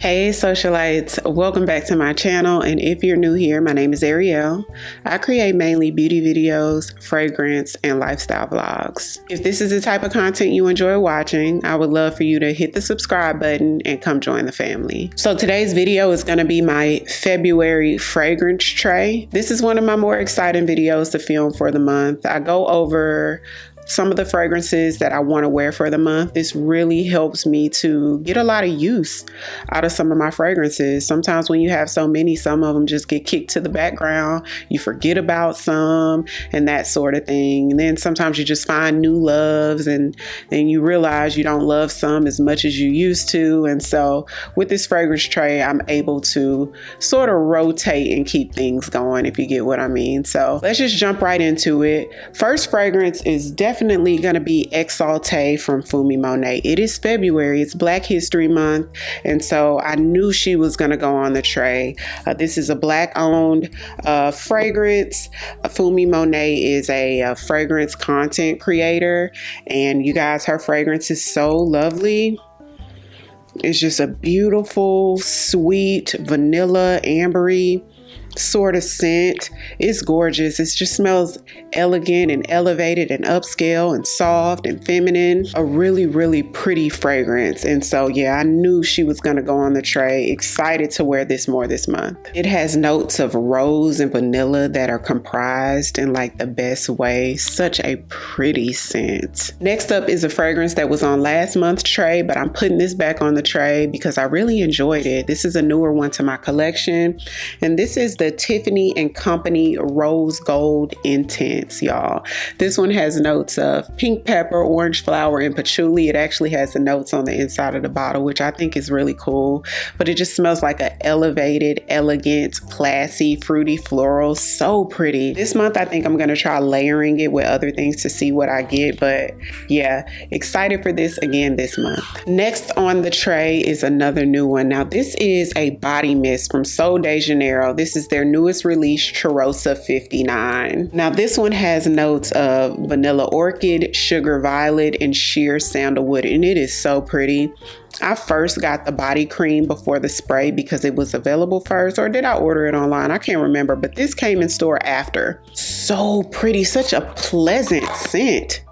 Hey socialites, welcome back to my channel, and if you're new here, my name is Ariell. I create mainly beauty videos, fragrance, and lifestyle vlogs. If this is the type of content you enjoy watching, I would love for you to hit the subscribe button and come join the family. So today's video is going to be my February fragrance tray. This is one of my more exciting videos to film for the month. I go over some of the fragrances that I want to wear for the month. This really helps me to get a lot of use out of some of my fragrances. Sometimes when you have so many, some of them just get kicked to the background. You forget about some and that sort of thing. And then sometimes you just find new loves and then you realize you don't love some as much as you used to. And so with this fragrance tray, I'm able to sort of rotate and keep things going, if you get what I mean. So let's just jump right into it. First fragrance is definitely going to be Exalte from Funmi Monet. It is February, it's Black History Month, and so I knew she was going to go on the tray. This is a Black owned fragrance. Funmi Monet is a fragrance content creator, and you guys, her fragrance is so lovely. It's just a beautiful, sweet, vanilla, ambery sort of scent. It's gorgeous. It just smells elegant and elevated and upscale and soft and feminine. A really, really pretty fragrance. And so, yeah, I knew she was going to go on the tray. Excited to wear this more this month. It has notes of rose and vanilla that are comprised in like the best way. Such a pretty scent. Next up is a fragrance that was on last month's tray, but I'm putting this back on the tray because I really enjoyed it. This is a newer one to my collection, and this is the Tiffany & Company Rose Gold Intense, y'all. This one has notes of pink pepper, orange flower, and patchouli. It actually has the notes on the inside of the bottle, which I think is really cool, but it just smells like an elevated, elegant, classy, fruity floral. So pretty. This month, I think I'm going to try layering it with other things to see what I get, but yeah, excited for this again this month. Next on the tray is another new one. Now, this is a body mist from Janeiro. This is their newest release, Cheirosa 59. Now this one has notes of vanilla orchid, sugar violet, and sheer sandalwood, and it is so pretty. I first got the body cream before the spray because it was available first, or did I order it online? I can't remember, but this came in store after. So pretty, such a pleasant scent.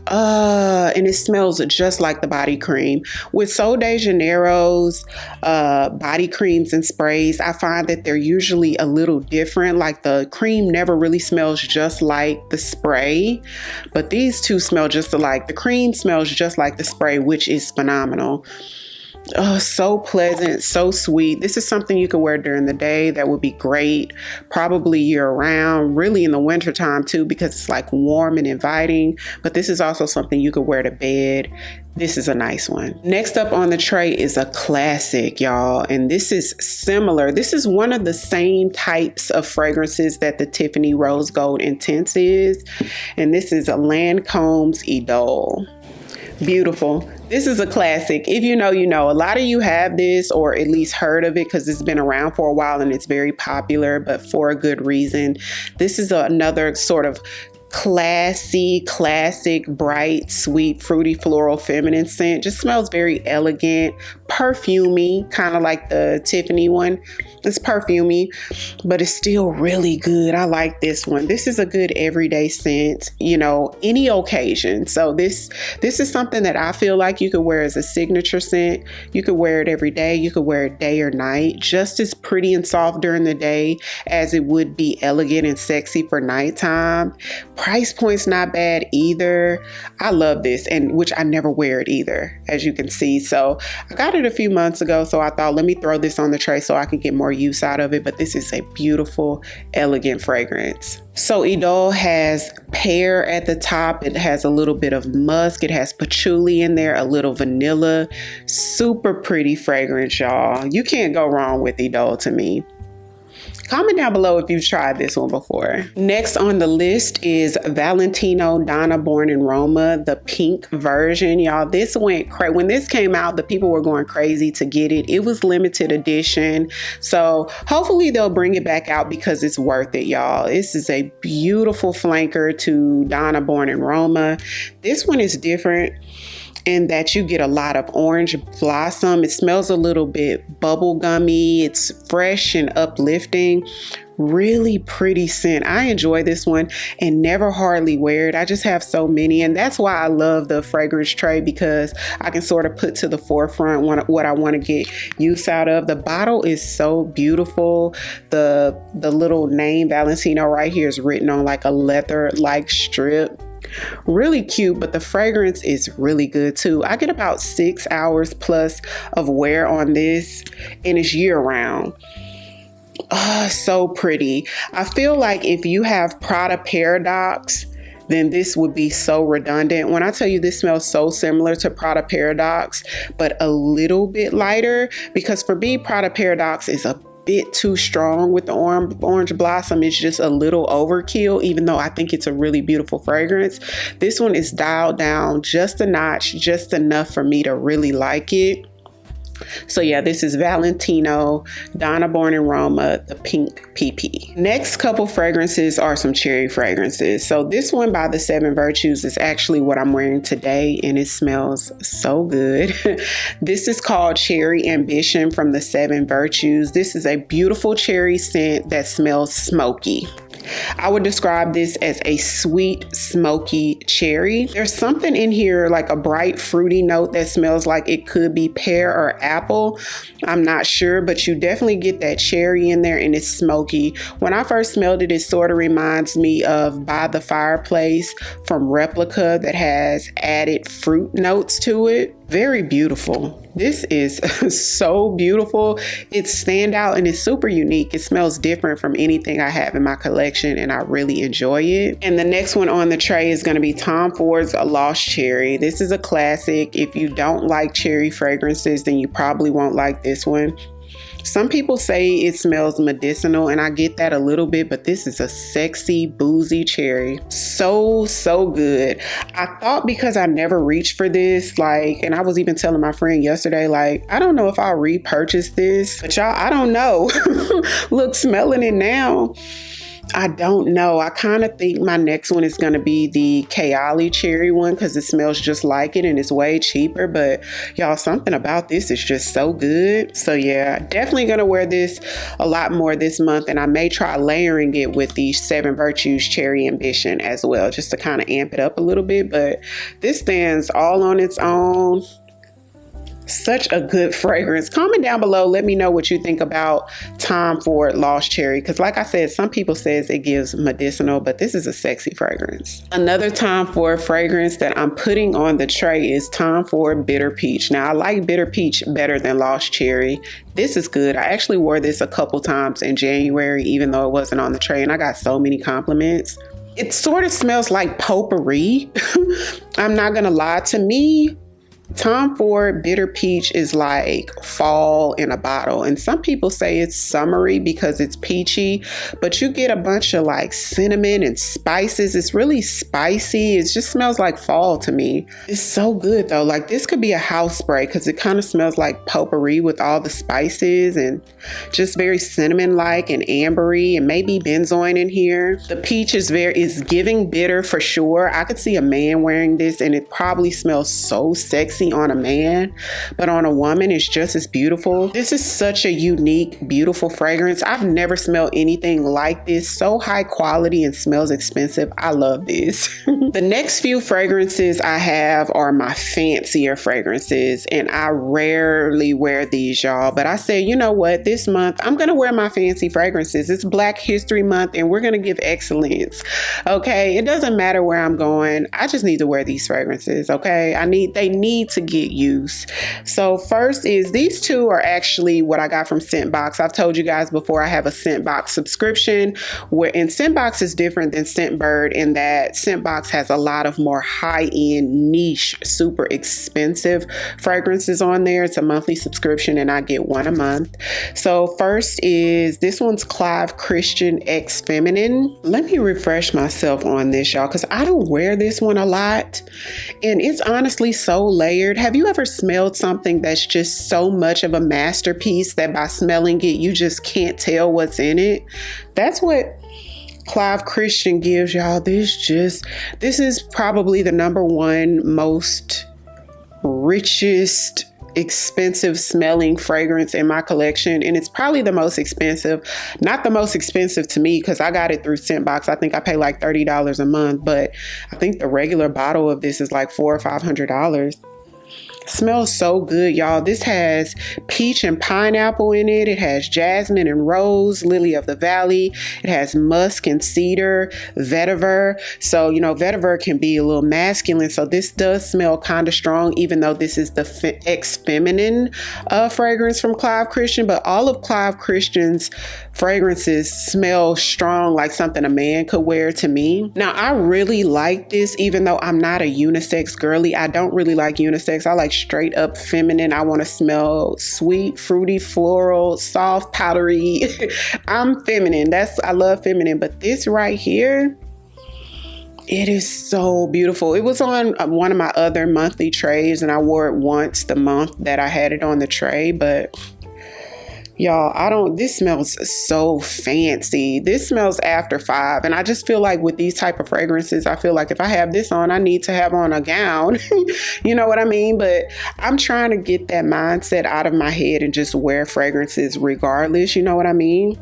And it smells just like the body cream. With Sol de Janeiro's body creams and sprays, I find that they're usually a little different. Like the cream never really smells just like the spray, but these two smell just alike. The cream smells just like the spray, which is phenomenal. Oh, so pleasant, so sweet. This is something you can wear during the day. That would be great, probably year round, really in the winter time too, because it's like warm and inviting. But this is also something you could wear to bed. This is a nice one. Next up on the tray is a classic, y'all, and this is similar. This is one of the same types of fragrances that the Tiffany Rose Gold Intense is, and this is a Lancome's Idole. Beautiful. This is a classic. If you know, you know. A lot of you have this or at least heard of it because it's been around for a while and it's very popular, but for a good reason. This is another sort of classy, classic, bright, sweet, fruity, floral, feminine scent. Just smells very elegant, perfumey, kind of like the Tiffany one. It's perfumey, but it's still really good. I like this one. This is a good everyday scent, you know, any occasion. So this is something that I feel like you could wear as a signature scent. You could wear it every day. You could wear it day or night. Just as pretty and soft during the day as it would be elegant and sexy for nighttime. Price point's not bad either. I love this, and which I never wear it either, as you can see. So I got it a few months ago, so I thought, let me throw this on the tray so I can get more use out of it. But this is a beautiful, elegant fragrance. So Idole has pear at the top. It has a little bit of musk. It has patchouli in there, a little vanilla. Super pretty fragrance, y'all. You can't go wrong with Idole to me. Comment down below if you've tried this one before. Next on the list is Valentino Donna Born in Roma, the pink version. Y'all, this went crazy. When this came out, the people were going crazy to get it. It was limited edition. So hopefully they'll bring it back out because it's worth it, y'all. This is a beautiful flanker to Donna Born in Roma. This one is different. in that you get a lot of orange blossom. It smells a little bit bubblegummy. It's fresh and uplifting. Really pretty scent. I enjoy this one and never hardly wear it. I just have so many, and that's why I love the fragrance tray, because I can sort of put to the forefront what I want to get use out of. The bottle is so beautiful. The little name Valentino right here is written on like a leather like strip. Really cute, but the fragrance is really good too. I get about 6 hours plus of wear on this, and it's year round. Oh, so pretty. I feel like if you have Prada Paradox, then this would be so redundant. When I tell you this smells so similar to Prada Paradox, but a little bit lighter, because for me, Prada Paradox is a bit too strong with the orange blossom. It's just a little overkill, even though I think it's a really beautiful fragrance. This one is dialed down just a notch, just enough for me to really like it. So yeah, this is Valentino, Donna Born in Roma, the pink PP. Next couple fragrances are some cherry fragrances. So this one by the 7 Virtues is actually what I'm wearing today, and it smells so good. This is called Cherry Ambition from the 7 Virtues. This is a beautiful cherry scent that smells smoky. I would describe this as a sweet, smoky cherry. There's something in here like a bright fruity note that smells like it could be pear or apple. I'm not sure, but you definitely get that cherry in there, and it's smoky. When I first smelled it, it sort of reminds me of By the Fireplace from Replica that has added fruit notes to it. Very beautiful. This is so beautiful. It's standout and it's super unique. It smells different from anything I have in my collection, and I really enjoy it. And the next one on the tray is going to be Tom Ford's Lost Cherry. This is a classic. If you don't like cherry fragrances, then you probably won't like this one. Some people say it smells medicinal, and I get that a little bit, but this is a sexy, boozy cherry. So good. I thought because I never reached for this, and I was even telling my friend yesterday, I don't know if I'll repurchase this, but y'all, I don't know. Look, smelling it now, I don't know. I kind of think my next one is going to be the Kayali cherry one, because it smells just like it and it's way cheaper. But y'all, something about this is just so good. So yeah, definitely going to wear this a lot more this month. And I may try layering it with the 7 Virtues Cherry Ambition as well, just to kind of amp it up a little bit. But this stands all on its own. Such a good fragrance. Comment down below. Let me know what you think about Tom Ford Lost Cherry, because like I said, some people says it gives medicinal, but this is a sexy fragrance. Another Tom Ford fragrance that I'm putting on the tray is Tom Ford Bitter Peach. Now, I like Bitter Peach better than Lost Cherry. This is good. I actually wore this a couple times in January, even though it wasn't on the tray, and I got so many compliments. It sort of smells like potpourri. I'm not gonna lie. To me, Tom Ford Bitter Peach is like fall in a bottle, and some people say it's summery because it's peachy, but you get a bunch of cinnamon and spices. It's really spicy. It just smells like fall to me. It's so good though. This could be a house spray, because it kind of smells like potpourri with all the spices and just very cinnamon-like and ambery, and maybe benzoin in here. The peach is giving bitter for sure. I could see a man wearing this and it probably smells so sexy on a man, but on a woman it's just as beautiful. This is such a unique, beautiful fragrance. I've never smelled anything like this. So high quality and smells expensive. I love this. The next few fragrances I have are my fancier fragrances, and I rarely wear these, y'all, but I said, you know what, this month I'm gonna wear my fancy fragrances. It's Black History Month and we're gonna give excellence. Okay, it doesn't matter where I'm going, I just need to wear these fragrances. Okay, they need to get used. So first is, these two are actually what I got from Scentbox. I've told you guys before, I have a Scentbox subscription, and Scentbox is different than Scentbird in that Scentbox has a lot of more high-end, niche, super expensive fragrances on there. It's a monthly subscription and I get one a month. So first is, this one's Clive Christian X Feminine. Let me refresh myself on this, y'all, because I don't wear this one a lot, and it's honestly so layered. Have you ever smelled something that's just so much of a masterpiece that by smelling it, you just can't tell what's in it? That's what Clive Christian gives, y'all. This is probably the #1 most richest, expensive smelling fragrance in my collection, and it's probably the most expensive. Not the most expensive to me because I got it through Scentbox. I think I pay like $30 a month, but I think the regular bottle of this is like $400 or $500. Smells so good, y'all. This has peach and pineapple in it. It has jasmine and rose, lily of the valley. It has musk and cedar, vetiver. So, you know, vetiver can be a little masculine. So this does smell kind of strong, even though this is the ex-feminine fragrance from Clive Christian. But all of Clive Christian's fragrances smell strong, like something a man could wear to me. Now, I really like this, even though I'm not a unisex girly. I don't really like unisex. I like straight up feminine. I want to smell sweet, fruity, floral, soft, powdery. I'm feminine. I love feminine. But this right here, it is so beautiful. It was on one of my other monthly trays, and I wore it once the month that I had it on the tray. But y'all, this smells so fancy. This smells after 5. And I just feel like with these type of fragrances, I feel like if I have this on, I need to have on a gown. You know what I mean? But I'm trying to get that mindset out of my head and just wear fragrances regardless. You know what I mean?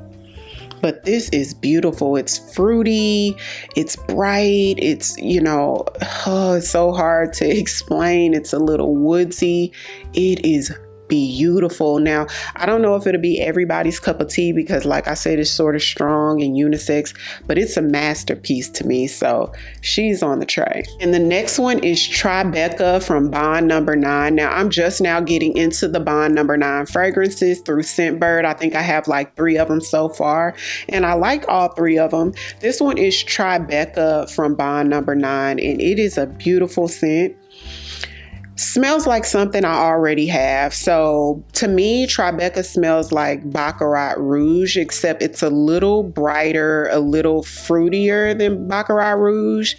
But this is beautiful. It's fruity. It's bright. It's, it's so hard to explain. It's a little woodsy. It is beautiful. Now, I don't know if it'll be everybody's cup of tea because, like I said, it's sort of strong and unisex, but it's a masterpiece to me. So she's on the tray. And the next one is Tribeca from Bond Number 9. Now, I'm just now getting into the Bond Number 9 fragrances through Scentbird. I think I have like 3 of them so far, and I like all 3 of them. This one is Tribeca from Bond Number 9, and it is a beautiful scent. Smells like something I already have. So to me, Tribeca smells like Baccarat Rouge, except it's a little brighter, a little fruitier than Baccarat Rouge.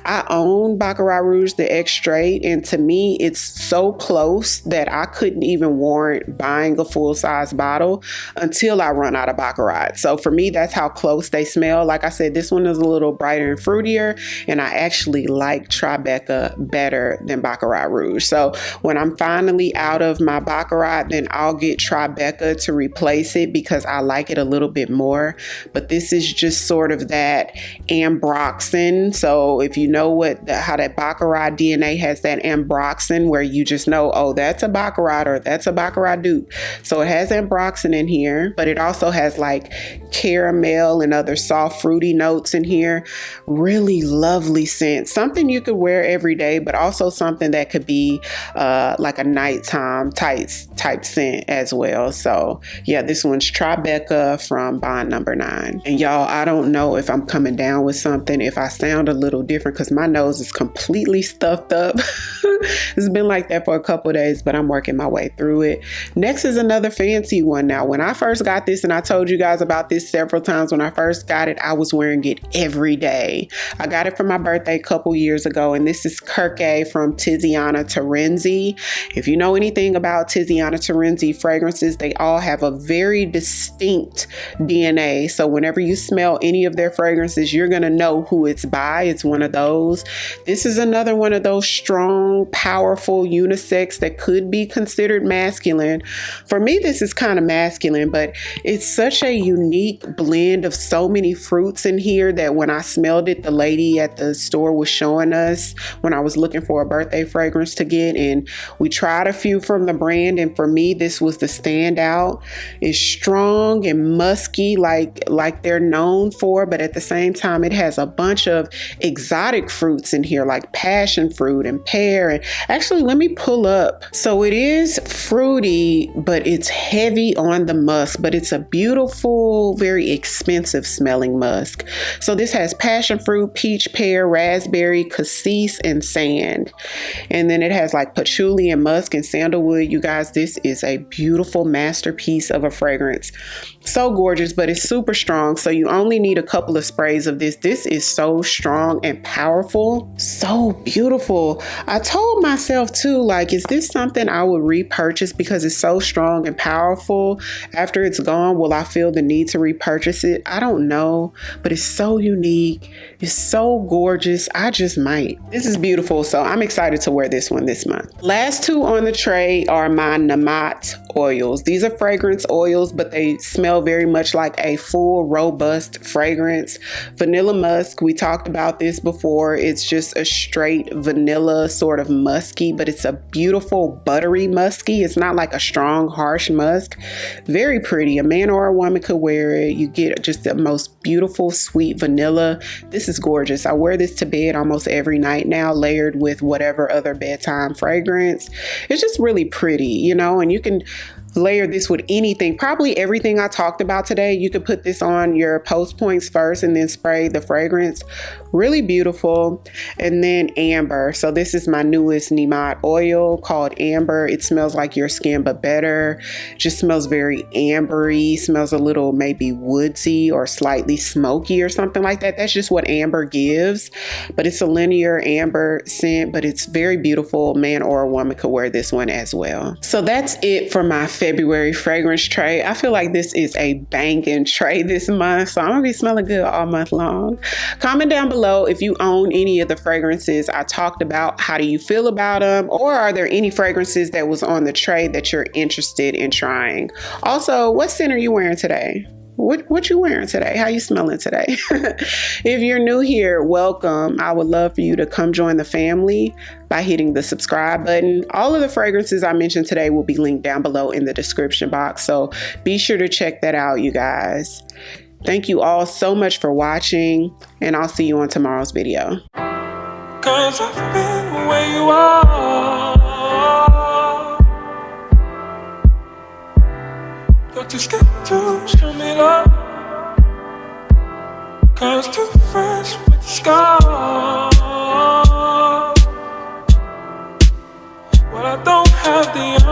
I own Baccarat Rouge, the X Straight, and to me, it's so close that I couldn't even warrant buying a full-size bottle until I run out of Baccarat. So for me, that's how close they smell. Like I said, this one is a little brighter and fruitier, and I actually like Tribeca better than Baccarat Rouge. So when I'm finally out of my Baccarat, then I'll get Tribeca to replace it because I like it a little bit more. But this is just sort of that ambroxan. So if you know how that Baccarat DNA has that ambroxan, where you just know, oh, that's a Baccarat or that's a Baccarat dupe. So it has ambroxan in here, but it also has like caramel and other soft fruity notes in here. Really lovely scent. Something you could wear every day, but also something that could be like a nighttime type scent as well. So yeah, this one's Tribeca from Bond Number 9. And y'all, I don't know if I'm coming down with something, if I sound a little different because my nose is completely stuffed up. It's been like that for a couple of days, but I'm working my way through it. Next is another fancy one. Now, when I first got this, and I told you guys about this several times, when I first got it, I was wearing it every day. I got it for my birthday a couple years ago, and this is Kirke from Tiziana Terenzi. If you know anything about Tiziana Terenzi fragrances, they all have a very distinct DNA. So whenever you smell any of their fragrances, you're going to know who it's by. It's one of those. This is another one of those strong, powerful unisex that could be considered masculine. For me, this is kind of masculine, but it's such a unique blend of so many fruits in here that when I smelled it, the lady at the store was showing us when I was looking for a birthday fragrance to get, and we tried a few from the brand, and for me, this was the standout. It's strong and musky like they're known for, but at the same time, it has a bunch of exotic fruits in here like passion fruit and pear. And actually, let me pull up. So it is fruity, but it's heavy on the musk, but it's a beautiful, very expensive smelling musk. So this has passion fruit, peach, pear, raspberry, cassis, and sand. And then it has like patchouli and musk and sandalwood. You guys, this is a beautiful masterpiece of a fragrance. So gorgeous, but it's super strong. So you only need a couple of sprays of this. This is so strong and powerful. So beautiful. I told myself too, like, is this something I would repurchase because it's so strong and powerful? After it's gone, will I feel the need to repurchase it? I don't know, but it's so unique. It's so gorgeous. I just might. This is beautiful. So I'm excited to wear this one. one this month. Last two on the tray are my Nemat oils. These are fragrance oils, but they smell very much like a full, robust fragrance. Vanilla musk, we talked about this before. It's just a straight vanilla, sort of musky, but it's a beautiful buttery musky. It's not like a strong, harsh musk. Very pretty. A man or a woman could wear it. You get just the most beautiful, sweet vanilla. This is gorgeous. I wear this to bed almost every night now, layered with whatever other bedtime fragrance. It's just really pretty, you know, and you can layer this with anything, probably everything I talked about today. You could put this on your post points first and then spray the fragrance. Really beautiful. And then amber. So this is my newest Nemat oil called amber. It smells like your skin, but better. Just smells very ambery, smells a little maybe woodsy or slightly smoky or something like that. That's just what amber gives, but it's a linear amber scent, but it's very beautiful. Man or a woman could wear this one as well. So that's it for my February fragrance tray. I feel like this is a banging tray this month, so I'm gonna be smelling good all month long. Comment down below if you own any of the fragrances I talked about. How do you feel about them? Or are there any fragrances that was on the tray that you're interested in trying? Also, what scent are you wearing today? What you wearing today? How you smelling today? If you're new here, welcome. I would love for you to come join the family by hitting the subscribe button. All of the fragrances I mentioned today will be linked down below in the description box, so be sure to check that out, you guys. Thank you all so much for watching, and I'll see you on tomorrow's video. 'Cause I've been where you are. You're too scared to show me love, 'cause too fresh with the scars. Well, I don't have the